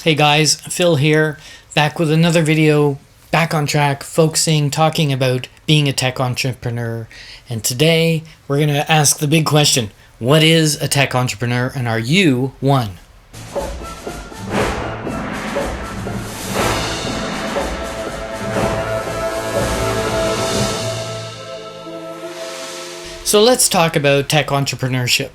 Hey guys, Phil here, back with another video, back on track, talking about being a tech entrepreneur. And today we're going to ask the big question, what is a tech entrepreneur and are you one? So let's talk about tech entrepreneurship.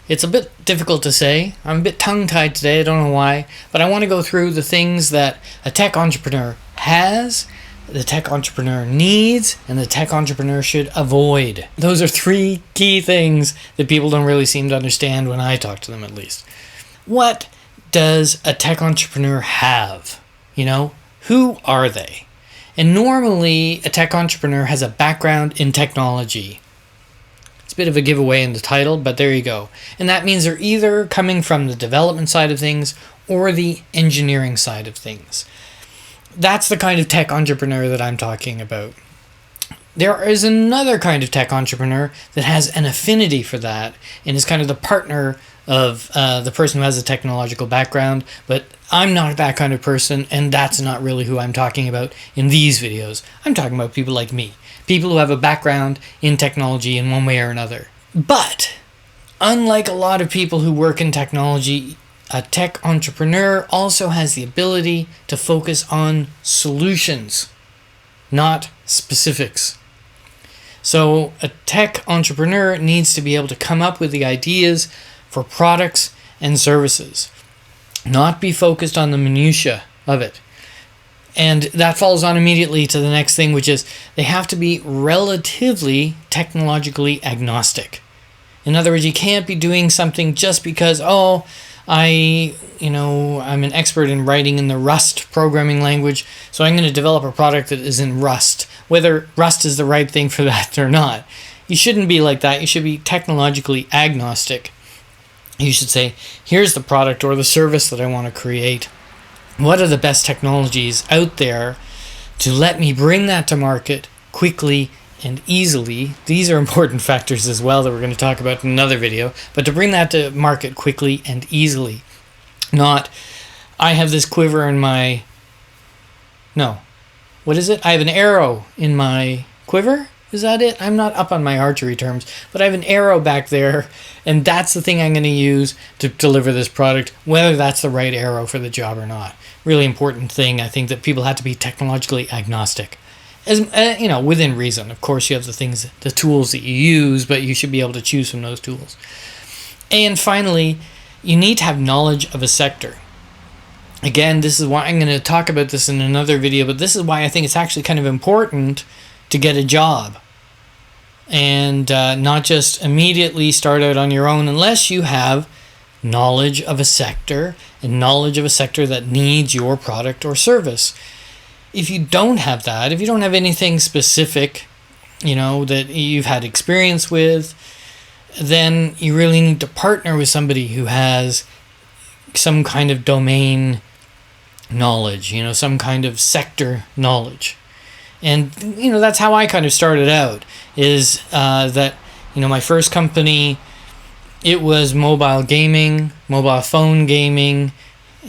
It's a bit difficult to say. I'm a bit tongue-tied today, I don't know why, but I want to go through the things that a tech entrepreneur has, the tech entrepreneur needs, and the tech entrepreneur should avoid. Those are three key things that people don't really seem to understand when I talk to them, at least. What does a tech entrepreneur have? Who are they? And normally, a tech entrepreneur has a background in technology. It's a bit of a giveaway in the title, but there you go. And that means they're either coming from the development side of things or the engineering side of things. That's the kind of tech entrepreneur that I'm talking about. There is another kind of tech entrepreneur that has an affinity for that and is kind of the partner of the person who has a technological background, but I'm not that kind of person, and that's not really who I'm talking about in these videos. I'm talking about people like me. People who have a background in technology in one way or another. But, unlike a lot of people who work in technology, a tech entrepreneur also has the ability to focus on solutions, not specifics. So, a tech entrepreneur needs to be able to come up with the ideas for products and services, not be focused on the minutiae of it. And that falls on immediately to the next thing, which is they have to be relatively technologically agnostic. In other words, you can't be doing something just because, I'm an expert in writing in the Rust programming language, so I'm going to develop a product that is in Rust, whether Rust is the right thing for that or not. You shouldn't be like that. You should be technologically agnostic. You should say, here's the product or the service that I want to create. What are the best technologies out there to let me bring that to market quickly and easily? These are important factors as well that we're going to talk about in another video, but to bring that to market quickly and easily. Not, I have this quiver in my... No. What is it? I have an arrow in my quiver? Is that it? I'm not up on my archery terms, but I have an arrow back there, and that's the thing I'm going to use to deliver this product, whether that's the right arrow for the job or not. Really important thing, I think, that people have to be technologically agnostic. As within reason. Of course, you have the tools that you use, but you should be able to choose from those tools. And finally, you need to have knowledge of a sector. Again, this is why I'm going to talk about this in another video, but this is why I think it's actually kind of important to get a job and not just immediately start out on your own unless you have knowledge of a sector and knowledge of a sector that needs your product or service. If you don't have that, if you don't have anything specific, that you've had experience with, then you really need to partner with somebody who has some kind of domain knowledge, some kind of sector knowledge. And, that's how I kind of started out, is that, my first company, it was mobile phone gaming,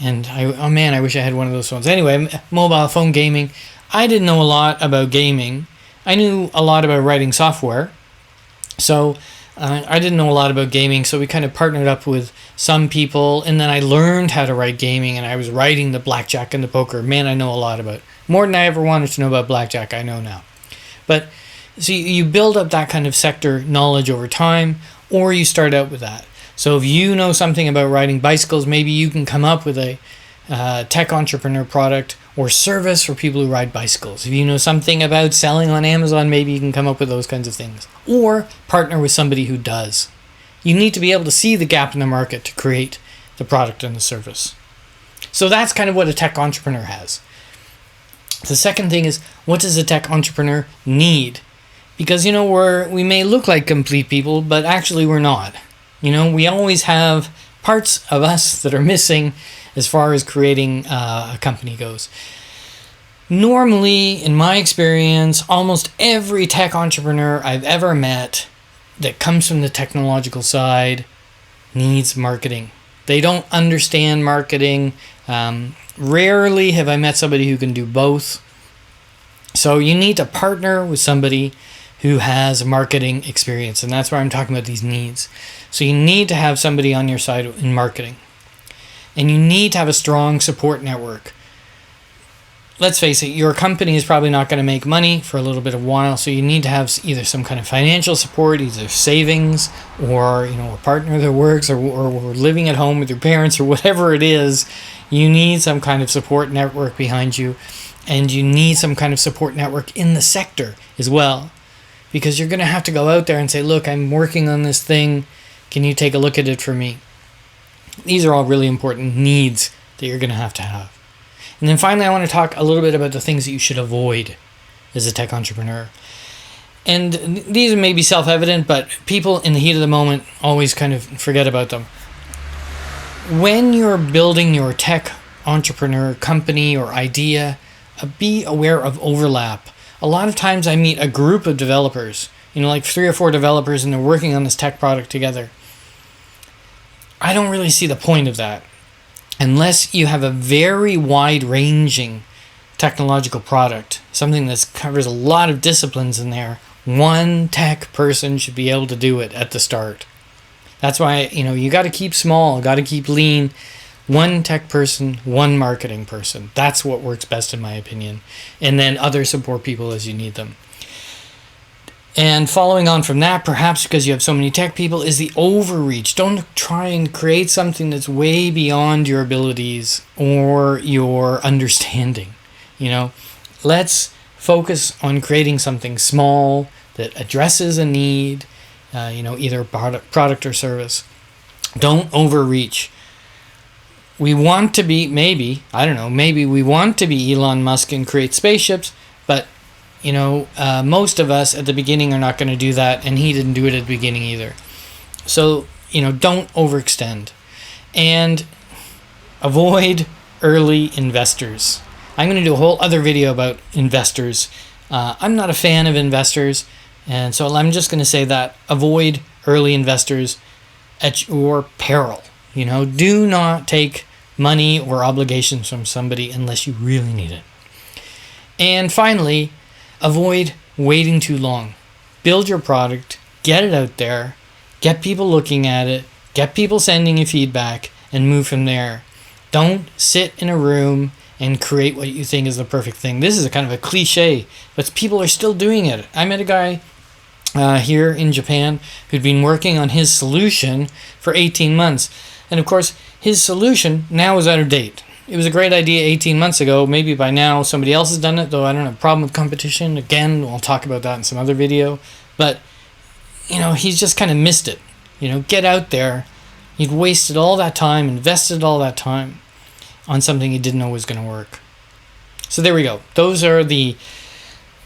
and I wish I had one of those phones. Anyway, mobile phone gaming. I didn't know a lot about gaming. I knew a lot about writing software, so I didn't know a lot about gaming, so we kind of partnered up with some people, and then I learned how to write gaming, and I was writing the blackjack and the poker. Man, I know a lot about it. More than I ever wanted to know about blackjack, I know now. But, so you build up that kind of sector knowledge over time, or you start out with that. So if you know something about riding bicycles, maybe you can come up with a tech entrepreneur product or service for people who ride bicycles. If you know something about selling on Amazon, maybe you can come up with those kinds of things. Or partner with somebody who does. You need to be able to see the gap in the market to create the product and the service. So that's kind of what a tech entrepreneur has. The second thing is, what does a tech entrepreneur need? Because, we may look like complete people, but actually we're not. We always have parts of us that are missing as far as creating a company goes. Normally, in my experience, almost every tech entrepreneur I've ever met that comes from the technological side needs marketing. They don't understand marketing. Rarely have I met somebody who can do both. So you need to partner with somebody who has marketing experience, and that's where I'm talking about these needs. So you need to have somebody on your side in marketing, and you need to have a strong support network. Let's face it, your company is probably not going to make money for a little bit of a while, so you need to have either some kind of financial support, either savings, or a partner that works, or living at home with your parents, or whatever it is. You need some kind of support network behind you, and you need some kind of support network in the sector as well, because you're going to have to go out there and say, look, I'm working on this thing. Can you take a look at it for me? These are all really important needs that you're going to have. And then finally, I want to talk a little bit about the things that you should avoid as a tech entrepreneur. And these may be self-evident, but people in the heat of the moment always kind of forget about them. When you're building your tech entrepreneur company or idea, be aware of overlap. A lot of times I meet a group of developers, like 3 or 4 developers, and they're working on this tech product together. I don't really see the point of that. Unless you have a very wide-ranging technological product, something that covers a lot of disciplines in there, one tech person should be able to do it at the start. That's why, you got to keep small, got to keep lean. One tech person, one marketing person. That's what works best in my opinion. And then other support people as you need them. And following on from that, perhaps because you have so many tech people, is the overreach. Don't try and create something that's way beyond your abilities or your understanding. Let's focus on creating something small that addresses a need, either product or service. Don't overreach. We want to be, maybe we want to be Elon Musk and create spaceships, but most of us at the beginning are not going to do that, and he didn't do it at the beginning either. So, don't overextend. And avoid early investors. I'm going to do a whole other video about investors. I'm not a fan of investors, and so I'm just going to say that. Avoid early investors at your peril. Do not take money or obligations from somebody unless you really need it. And finally, avoid waiting too long. Build your product, get it out there, get people looking at it, get people sending you feedback, and move from there. Don't sit in a room and create what you think is the perfect thing. This is a kind of a cliche, but people are still doing it. I met a guy here in Japan who'd been working on his solution for 18 months. And of course, his solution now is out of date. It was a great idea 18 months ago. Maybe by now somebody else has done it, though I don't have a problem with competition. Again, I'll talk about that in some other video. But, he's just kind of missed it. Get out there. He'd wasted all that time, invested all that time on something he didn't know was going to work. So there we go. Those are the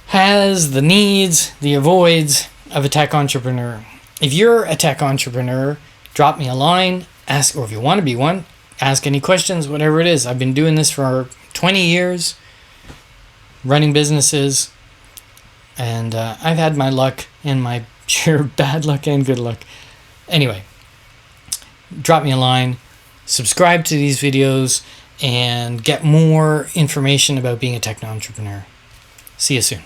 has, the needs, the avoids of a tech entrepreneur. If you're a tech entrepreneur, drop me a line, ask, or if you want to be one, ask any questions, whatever it is. I've been doing this for 20 years, running businesses, and I've had my luck and my share of bad luck and good luck. Anyway, drop me a line, subscribe to these videos, and get more information about being a tech entrepreneur. See you soon.